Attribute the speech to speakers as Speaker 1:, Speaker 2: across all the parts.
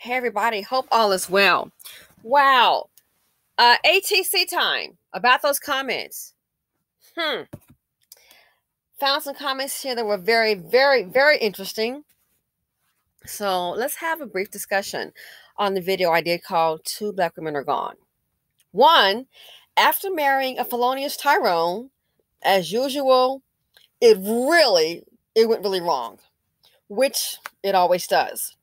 Speaker 1: Hey everybody, hope all is well. Wow. ATC time about those comments. Found some comments here that were very, very, very interesting. So let's have a brief discussion on the video I did called Two Black Women Are Gone. One, after marrying a felonious Tyrone, as usual, it went really wrong, which it always does.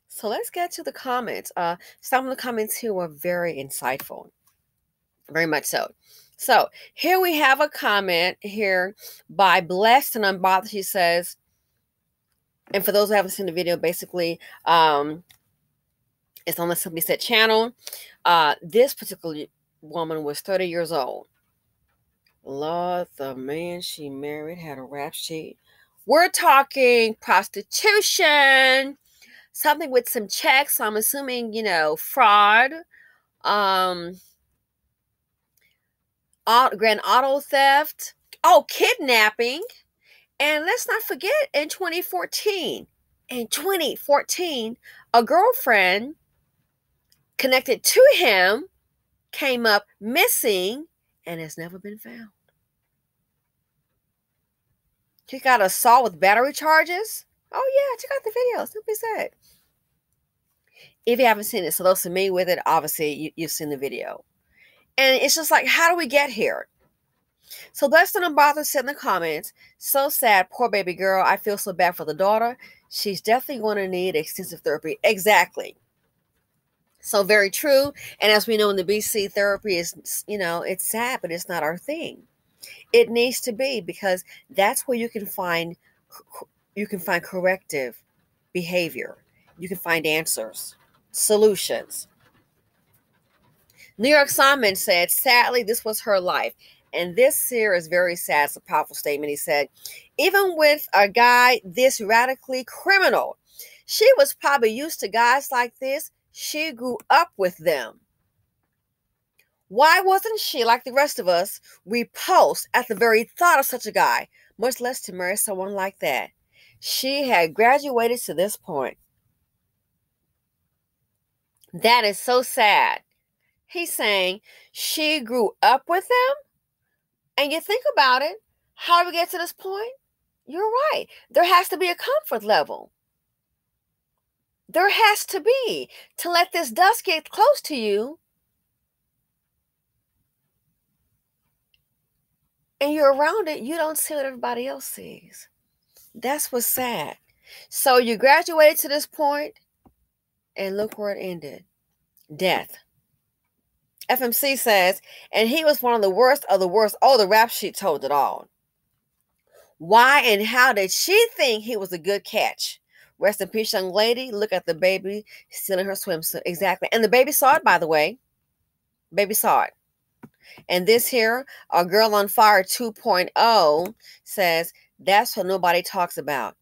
Speaker 1: So let's get to the comments. Some of the comments here were very insightful. Very much so. So here we have a comment here by Blessed and Unbothered. She says, and for those who haven't seen the video, basically, it's on the Simply Said channel. This particular woman was 30 years old. Lord, the man she married had a rap sheet. We're talking prostitution, something with some checks. So I'm assuming, fraud, grand auto theft, kidnapping. And let's not forget in 2014, a girlfriend connected to him came up missing and has never been found. He got assault with battery charges. Oh yeah, check out the video. Simply Said. If you haven't seen it, so those familiar with it, obviously you've seen the video. And it's just like, how do we get here? So Blessed and Unbothered said in the comments, so sad, poor baby girl. I feel so bad for the daughter. She's definitely going to need extensive therapy. Exactly. So very true. And as we know in the BC, therapy is, it's sad, but it's not our thing. It needs to be, because that's where you can find corrective behavior. You can find answers, solutions. New York Simon said, sadly, this was her life. And this here is very sad. It's a powerful statement. He said, even with a guy this radically criminal, she was probably used to guys like this. She grew up with them. Why wasn't she, like the rest of us, repulsed at the very thought of such a guy, much less to marry someone like that? She had graduated to this point. That is so sad. He's saying she grew up with them. And you think about it, how do we get to this point? You're right. There has to be a comfort level. There has to be, to let this dust get close to you. And you're around it, you don't see what everybody else sees. That's what's sad. So you graduated to this point, and look where it ended. Death. FMC says, and he was one of the worst of the worst. Oh, the rap sheet told it all. Why and how did she think he was a good catch? Rest in peace, young lady. Look at the baby still in her swimsuit. Exactly. And the baby saw it, by the way. Baby saw it. And this here, a Girl on Fire 2.0 says, that's what nobody talks about.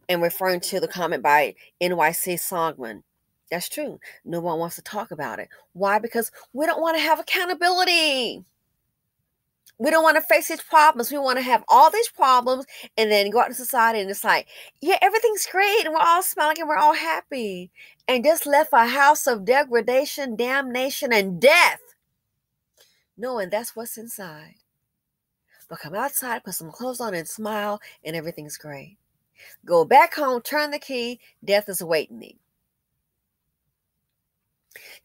Speaker 1: And referring to the comment by NYC Songman. That's true. No one wants to talk about it. Why? Because we don't want to have accountability. We don't want to face these problems. We want to have all these problems and then go out in society and it's like, yeah, everything's great and we're all smiling and we're all happy. And just left a house of degradation, damnation, and death. Knowing that's what's inside. But come outside, put some clothes on and smile and everything's great. Go back home, turn the key, death is awaiting me.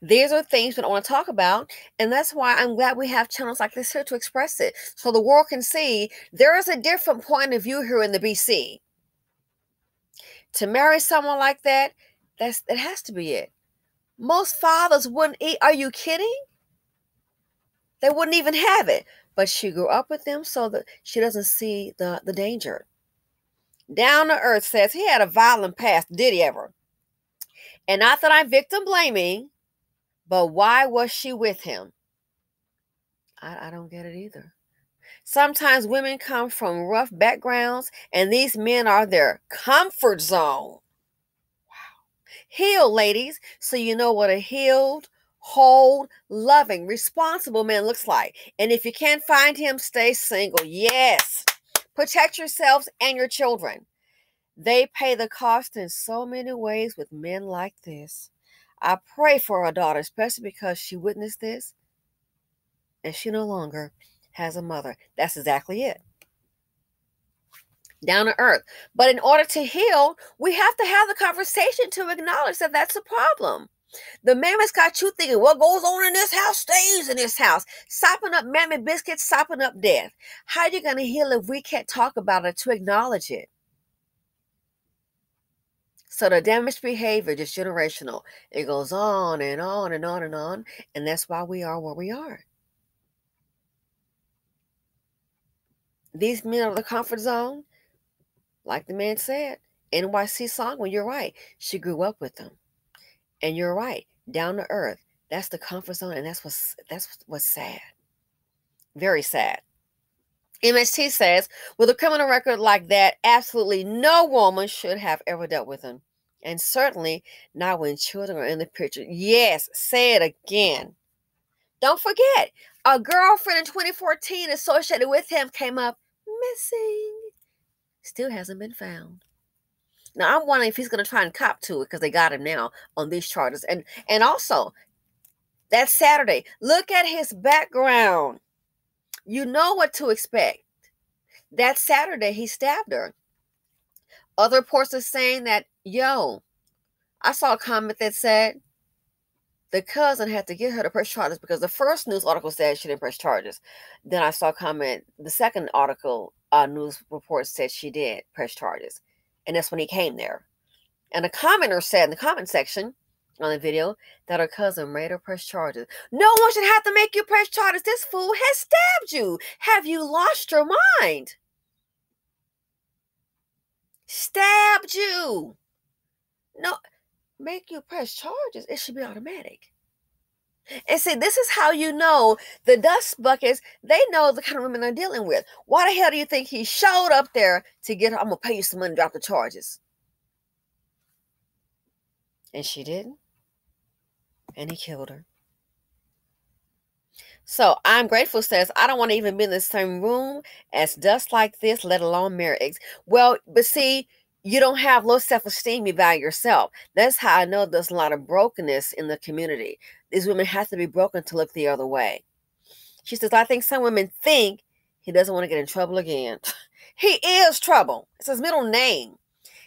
Speaker 1: These are things we don't want to talk about, and that's why I'm glad we have channels like this here to express it, so the world can see there is a different point of view here in the BC. To marry someone like that, it has to be it. Most fathers wouldn't eat. Are you kidding? They wouldn't even have it. But she grew up with them so that she doesn't see the danger. Down to Earth says he had a violent past. Did he ever? And not that I'm victim blaming, but why was she with him? I don't get it either. Sometimes women come from rough backgrounds, and these men are their comfort zone. Wow. Heal, ladies, so you know what a healed, whole, loving, responsible man looks like. And if you can't find him, stay single. Yes. Protect yourselves and your children. They pay the cost in so many ways with men like this. I pray for our daughter, especially because she witnessed this and she no longer has a mother. That's exactly it. Down to earth. But in order to heal, we have to have the conversation to acknowledge that that's a problem. The mammoth's got you thinking, what goes on in this house stays in this house. Sopping up mammoth biscuits, sopping up death. How are you going to heal if we can't talk about it to acknowledge it? So the damaged behavior, just generational. It goes on and on and on and on. And that's why we are where we are. These men are the comfort zone. Like the man said, NYC song, well, you're right. She grew up with them. And you're right. Down to earth. That's the comfort zone. And that's what's sad. Very sad. MST says, with a criminal record like that, absolutely no woman should have ever dealt with him. And certainly not when children are in the picture. Yes, say it again. Don't forget, a girlfriend in 2014 associated with him came up missing. Still hasn't been found. Now, I'm wondering if he's going to try and cop to it because they got him now on these charges. And also, that Saturday, look at his background. You know what to expect. That Saturday, he stabbed her. Other reports are saying that, I saw a comment that said the cousin had to get her to press charges because the first news article said she didn't press charges. Then I saw a comment, the second article, news report said she did press charges. And that's when he came there. And a commenter said in the comment section on the video that her cousin made her press charges. No one should have to make you press charges. This fool has stabbed you. Have you lost your mind? Stabbed you. No, make you press charges. It should be automatic. And see, this is how you know the dust buckets, they know the kind of women they're dealing with. Why the hell do you think he showed up there to get her? I'm going to pay you some money to drop the charges. And she didn't. And he killed her. So I'm grateful says, I don't want to even be in the same room as dust like this, let alone marry eggs. Well, but see, you don't have low self-esteem, you value yourself. That's how I know there's a lot of brokenness in the community. These women have to be broken to look the other way. She says, I think some women think he doesn't want to get in trouble again. He is trouble. It's his middle name.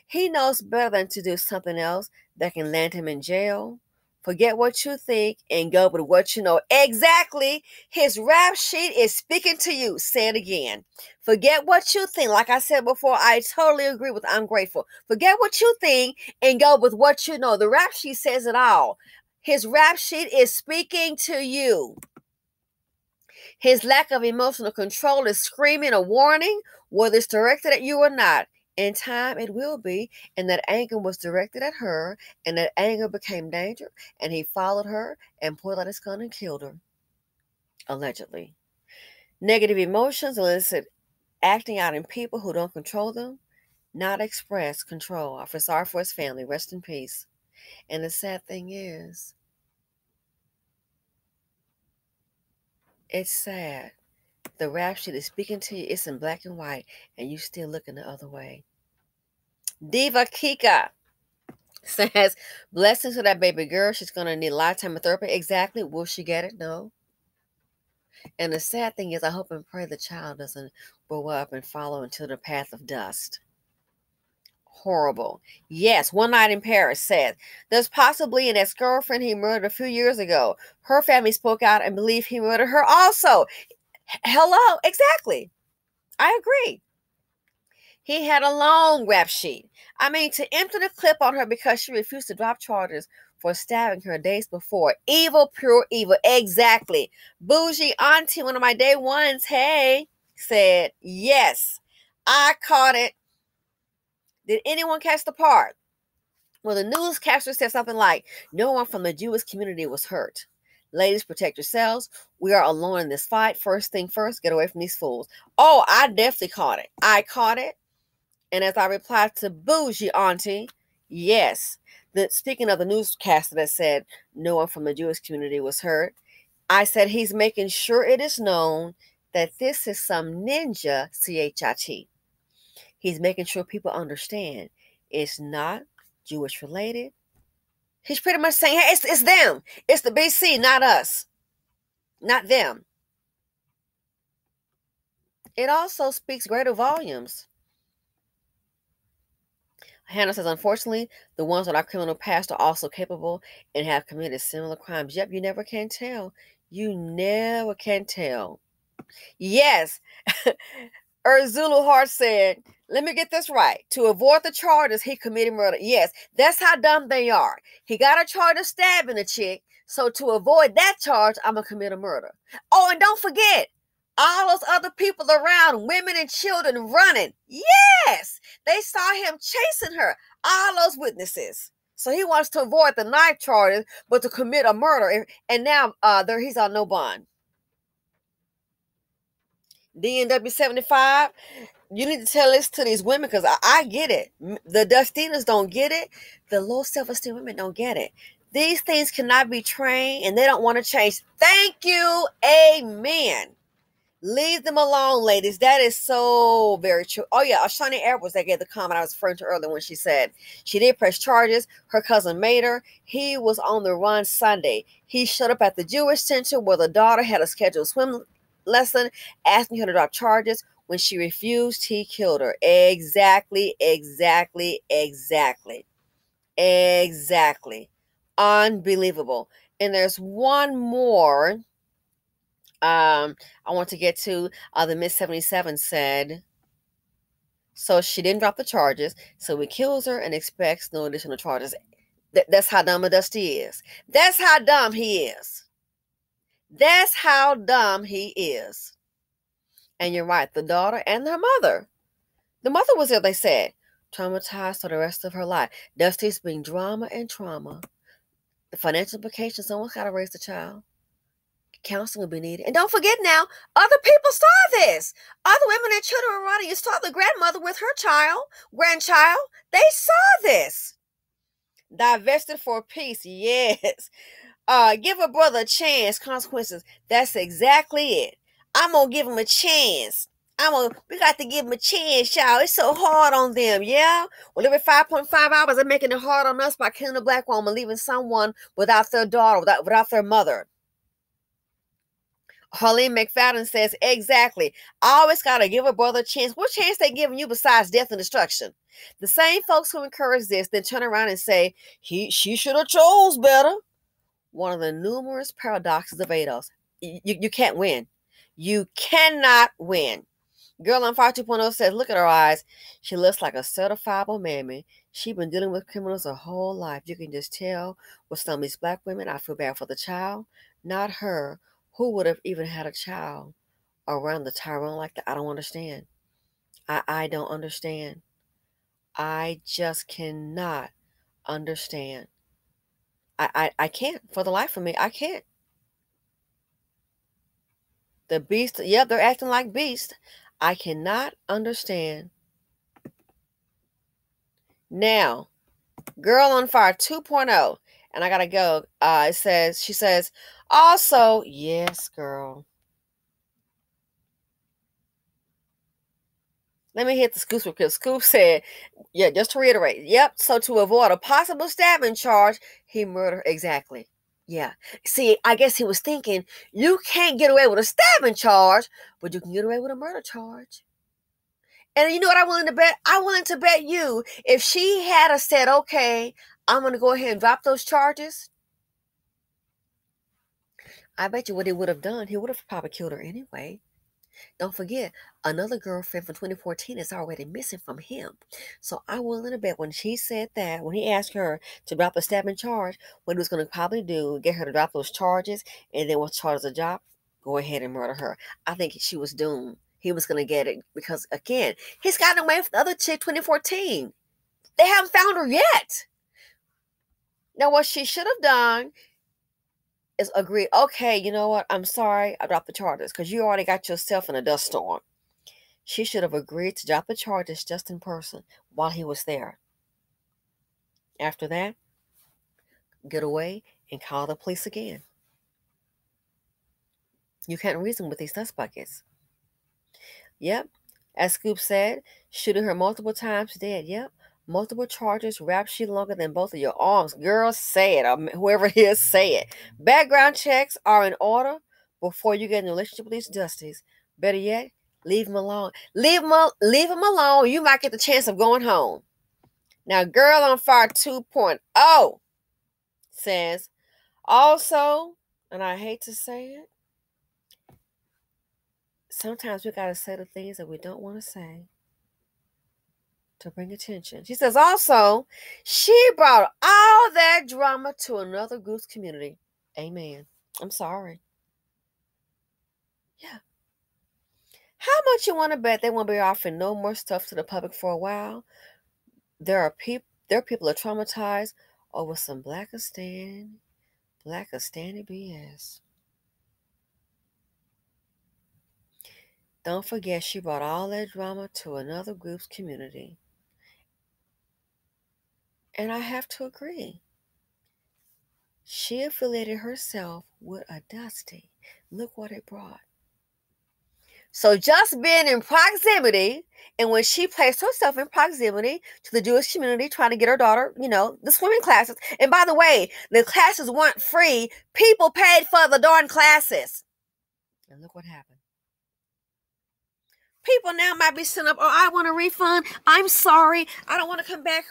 Speaker 1: He knows better than to do something else that can land him in jail. Forget what you think and go with what you know. Exactly. His rap sheet is speaking to you. Say it again. Forget what you think. Like I said before, I totally agree with I'm grateful. Forget what you think and go with what you know. The rap sheet says it all. His rap sheet is speaking to you. His lack of emotional control is screaming a warning, whether it's directed at you or not. In time, it will be. And that anger was directed at her, and that anger became danger, and he followed her and pulled out his gun and killed her. Allegedly. Negative emotions elicit acting out in people who don't control them, not express control. I feel sorry for his family. Rest in peace. And the sad thing is, it's sad. The rap sheet is speaking to you. It's in black and white, and you still looking the other way. Diva Kika says, blessings to that baby girl. She's going to need a lifetime of therapy. Exactly. Will she get it? No. And the sad thing is, I hope and pray the child doesn't grow up and follow into the path of dust. Horrible. Yes, One Night in Paris says, there's possibly an ex-girlfriend he murdered a few years ago. Her family spoke out and believed he murdered her also. Hello. Exactly. I agree. He had a long rap sheet. I mean, to empty the clip on her because she refused to drop charges for stabbing her days before. Evil, pure evil. Exactly. Bougie auntie, one of my day ones, hey, said, yes, I caught it. Did anyone catch the part? Well, the newscaster said something like, no one from the Jewish community was hurt. Ladies, protect yourselves. We are alone in this fight. First thing first, get away from these fools. Oh, I definitely caught it. I caught it. And as I replied to Bougie Auntie, yes. Speaking of the newscaster that said no one from the Jewish community was hurt, I said he's making sure it is known that this is some ninja CHIT. He's making sure people understand it's not Jewish related. He's pretty much saying, hey, it's them. It's the BC, not us. Not them. It also speaks greater volumes. Hannah says, unfortunately, the ones with our criminal past are also capable and have committed similar crimes. Yep, you never can tell. You never can tell. Yes. Zulu Hart said, let me get this right. To avoid the charges, he committed murder. Yes, that's how dumb they are. He got a charge of stabbing a chick. So to avoid that charge, I'm going to commit a murder. Oh, and don't forget, all those other people around, women and children running. Yes, they saw him chasing her. All those witnesses. So he wants to avoid the knife charges, but to commit a murder. And now he's on no bond. DNW 75, you need to tell this to these women because I get it. The Dustinas don't get it. The low self-esteem women don't get it. These things cannot be trained and they don't want to change. Thank you. Amen. Leave them alone, ladies. That is so very true. Oh, yeah. Ashani Edwards, that gave the comment I was referring to earlier when she said she did press charges. Her cousin made her. He was on the run Sunday. He showed up at the Jewish Center where the daughter had a scheduled swim lesson, asking her to drop charges. When she refused, he killed her. Exactly. Unbelievable. And there's one more I want to get to. The Miss 77 said, so she didn't drop the charges, so he kills her and expects no additional charges. That's how dumb a Dusty is. That's how dumb he is. That's how dumb he is. And you're right, the daughter and her mother. The mother was there, they said, traumatized for the rest of her life. Dusty's being drama and trauma. The financial implications, someone's got to raise the child. Counseling will be needed. And don't forget now, other people saw this. Other women and children were running. You saw the grandmother with her grandchild. They saw this. Divested for peace. Yes. Give a brother a chance. Consequences. That's exactly it. I'm going to give him a chance. We got to give them a chance, y'all. It's so hard on them, yeah? Well, every 5.5 hours, they're making it hard on us by killing a black woman, leaving someone without their daughter, without their mother. Harleen McFadden says, exactly. I always got to give a brother a chance. What chance they giving you besides death and destruction? The same folks who encourage this then turn around and say, she should have chose better. One of the numerous paradoxes of ADOS. You can't win. You cannot win. Girl on 5.2.0 says, look at her eyes. She looks like a certifiable mammy. She's been dealing with criminals her whole life. You can just tell with some of these black women. I feel bad for the child, not her. Who would have even had a child around the Tyrone like that? I don't understand. I don't understand. I just cannot understand. I can't. For the life of me, I can't. The beast, yep, they're acting like beasts. I cannot understand. Now, Girl on Fire 2.0, and I gotta go. She says, also, yes, girl. Let me hit the Scoop because Scoop said, yeah, just to reiterate, yep, so to avoid a possible stabbing charge, he murdered, exactly. Yeah. See, I guess he was thinking, you can't get away with a stabbing charge, but you can get away with a murder charge. And you know what I'm willing to bet? I'm willing to bet you, if she had said, okay, I'm going to go ahead and drop those charges, I bet you what he would have done, he would have probably killed her anyway. Don't forget, another girlfriend from 2014 is already missing from him. So I'm willing to bet when she said that, when he asked her to drop the stabbing charge, what he was going to probably do, get her to drop those charges, and then once charges are dropped, go ahead and murder her. I think she was doomed. He was going to get it because, again, he's gotten away with the other chick 2014. They haven't found her yet. Now, what she should have done is agree, okay, you know what? I'm sorry, I dropped the charges because you already got yourself in a dust storm. She should have agreed to drop the charges just in person while he was there. After that, get away and call the police again. You can't reason with these dust buckets. Yep. As Scoop said, shooting her multiple times dead. Yep. multiple charges, rap sheet longer than both of your arms. Girl, say it. Whoever it is, say it. Background checks are in order before you get in a relationship with these dusties. Better yet, leave them alone. Leave them alone. You might get the chance of going home. Now, Girl on Fire 2.0 says, also, and I hate to say it, sometimes we got to say the things that we don't want to say to bring attention. She says, also, she brought all that drama to another group's community. Amen. I'm sorry. Yeah. How much you want to bet they won't be offering no more stuff to the public for a while? There are people that are traumatized over some blackistan BS. Don't forget, she brought all that drama to another group's community. And I have to agree. She affiliated herself with a dusty. Look what it brought. So just being in proximity, and when she placed herself in proximity to the Jewish community, trying to get her daughter, the swimming classes. And by the way, the classes weren't free. People paid for the darn classes. And look what happened. People now might be sitting up, oh, I want a refund. I'm sorry. I don't want to come back.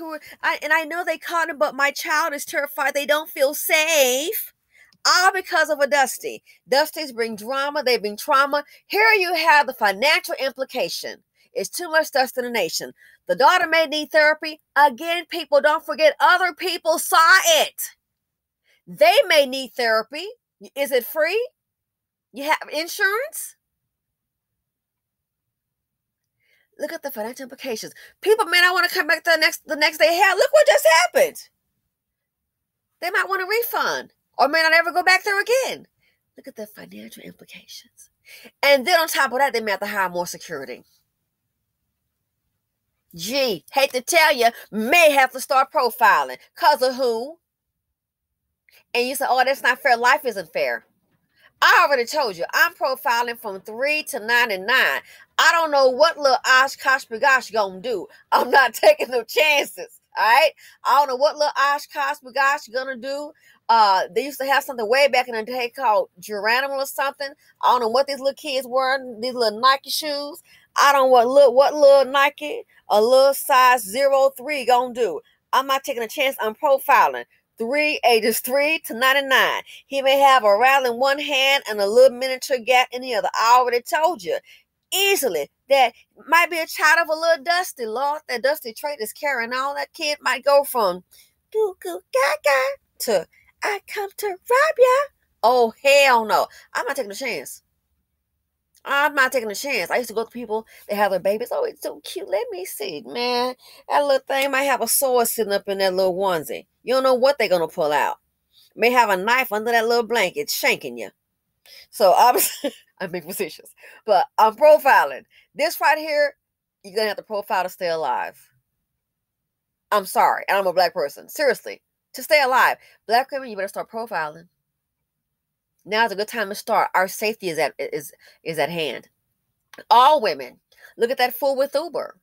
Speaker 1: And I know they caught him, but my child is terrified. They don't feel safe. All because of a dusty. Dusties bring drama. They bring trauma. Here you have the financial implication. It's too much dust in the nation. The daughter may need therapy. Again, people, don't forget, other people saw it. They may need therapy. Is it free? You have insurance? Look at the financial implications. People may not want to come back the next day. Hell, look what just happened. They might want a refund or may not ever go back there again. Look at the financial implications. And then on top of that, they may have to hire more security. Gee, hate to tell you, may have to start profiling. Because of who? And you say, oh, that's not fair. Life isn't fair. I already told you, I'm profiling from 3 to 99. I don't know what little Oshkosh Bagosh gonna do. I'm not taking no chances. All right? I don't know what little Oshkosh Bagosh gonna do. They used to have something way back in the day called Geranimal or something. I don't know what these little kids wearing, these little Nike shoes. I don't know what little Nike, a little size 03 gonna do. I'm not taking a chance. I'm profiling. Ages 3 to 99. He may have a rattle in one hand and a little miniature gat in the other. I already told you easily that might be a child of a little dusty. Lord, that dusty trait is carrying on. That kid might go from goo goo gaga to I come to rob ya. Oh, hell no. I'm not taking a chance. I'm not taking a chance. I used to go to people, they have their babies. Oh, it's so cute. Let me see, man. That little thing might have a sword sitting up in that little onesie. You don't know what they're going to pull out. May have a knife under that little blanket shanking you. So I'm being facetious. But I'm profiling. This right here, you're going to have to profile to stay alive. I'm sorry. And I'm a black person. Seriously. To stay alive. Black women, you better start profiling. Now's a good time to start. Our safety is at hand. All women, look at that fool with Uber.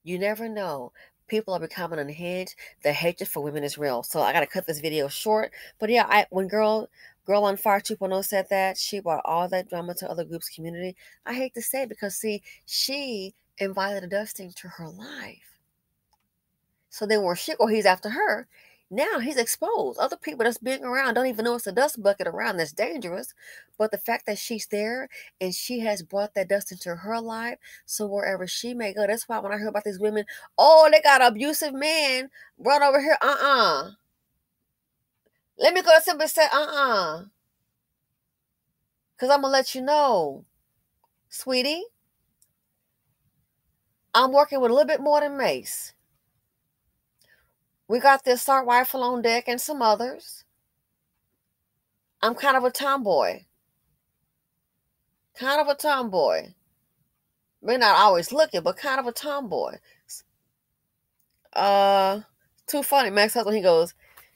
Speaker 1: You never know. People are becoming unhinged. The hatred for women is real. So I got to cut this video short. But yeah, when Girl on Fire 2.0 said that, she brought all that drama to other groups' community. I hate to say it because, see, she invited a dusting to her life. So then when shit, or he's after her, now he's exposed. Other people that's being around don't even know it's a dust bucket around that's dangerous. But the fact that she's there and she has brought that dust into her life, so wherever she may go, that's why when I hear about these women, oh, they got an abusive man run over here. Let me go to somebody and say, Because I'm going to let you know, sweetie, I'm working with a little bit more than Mace. We got the assault rifle on deck and some others. I'm kind of a tomboy. Maybe not always looking, but kind of a tomboy. Too funny. Max husband,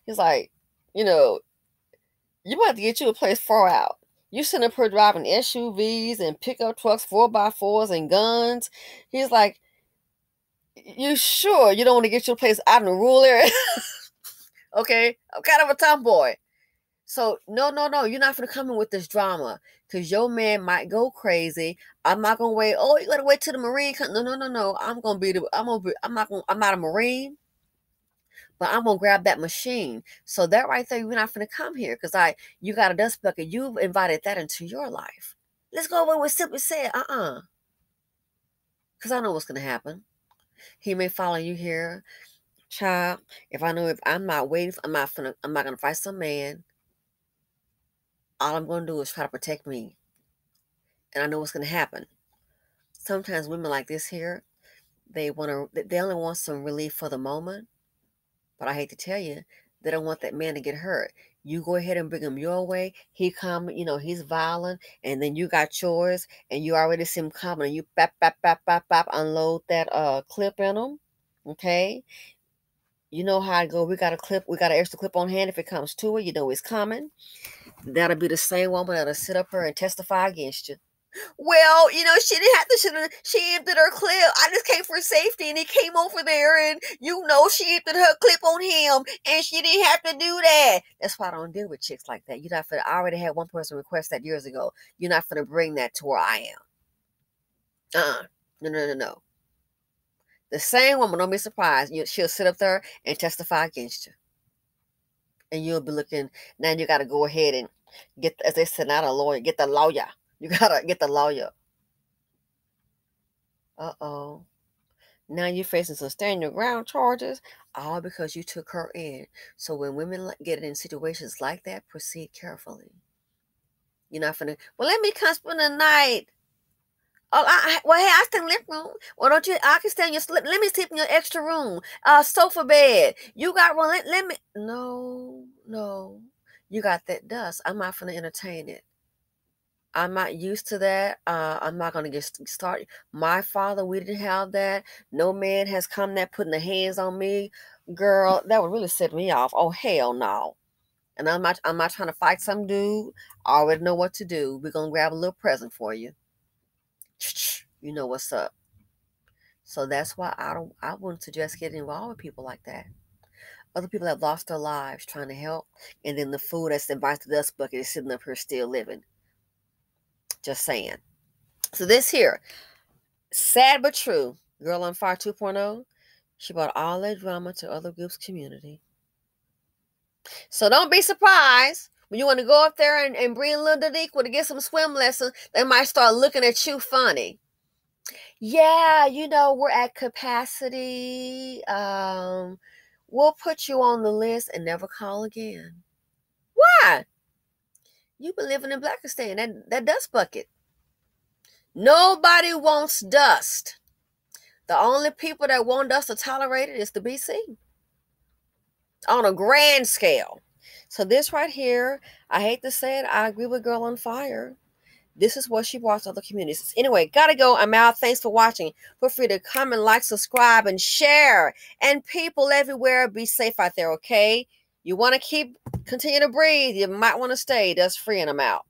Speaker 1: he's like, you might have to get you a place far out. You sitting up here driving SUVs and pickup trucks, 4x4s and guns. He's like, You sure you don't want to get your place out in the rural area? Okay, I'm kind of a tomboy. So no, no, no, you're not gonna come in with this drama because your man might go crazy. I'm not gonna wait. Oh, you gotta wait till the Marine come. No, no, no, no. I'm not a Marine, but I'm gonna grab that machine. So that right there, you're not gonna come here because you got a dust bucket. You've invited that into your life. Let's go over what Simply said. Because I know what's gonna happen. He may follow you here, child. If I'm not waiting, I'm not gonna fight some man. All I'm gonna do is try to protect me. And I know what's gonna happen. Sometimes women like this here, they only want some relief for the moment. But I hate to tell you, they don't want that man to get hurt. You go ahead and bring him your way. He come, he's violent, and then you got yours, and you already see him coming, and you bap bap bap bap bap unload that clip in him. Okay, you know how I go. We got an extra clip on hand if it comes to it. You know it's coming. That'll be the same woman that'll sit up here and testify against you. Well, she didn't have to. She emptied her clip. I just came for safety, and he came over there, and she emptied her clip on him, and she didn't have to do that. That's why I don't deal with chicks like that. You're not for. I already had one person request that years ago. You're not going to bring that to where I am. No, no, no, no. The same woman, don't be surprised. She'll sit up there and testify against you, and you'll be looking. Now you got to go ahead and get, as they said, not a lawyer. Get the lawyer. You gotta get the lawyer. Uh-oh. Now you're facing some stand your ground charges, all because you took her in. So when women get in situations like that, proceed carefully. You're not finna, well, let me come spend the night. Oh, well, hey, I stay in the living room. Well, don't you, I can stay in your, let me sleep in your extra room. Sofa bed. You got one, let me, no, no. You got that dust. I'm not finna entertain it. I'm not used to that. I'm not going to get started. My father, we didn't have that. No man has come that putting the hands on me. Girl, that would really set me off. Oh, hell no. And I'm not trying to fight some dude. I already know what to do. We're going to grab a little present for you. You know what's up. So that's why I wouldn't suggest getting involved with people like that. Other people have lost their lives trying to help. And then the fool that's invited to the dust bucket is sitting up here still living. Just saying. So this here, sad but true, Girl on Fire 2.0, she brought all that drama to other groups' community. So don't be surprised when you want to go up there and bring a little Daniqua to get some swim lessons. They might start looking at you funny. Yeah, we're at capacity. We'll put you on the list and never call again. Why? You've been living in Blackistan, that dust bucket. Nobody wants dust. The only people that want us to tolerate it is the BC on a grand scale. So this right here, I hate to say it, I agree with Girl on Fire. This is what she brought to other communities. Anyway, gotta go. I'm out. Thanks for watching. Feel free to comment, like, subscribe, and share. And people everywhere, be safe out there, okay? You want to continue to breathe. You might want to stay. That's free, and I'm out.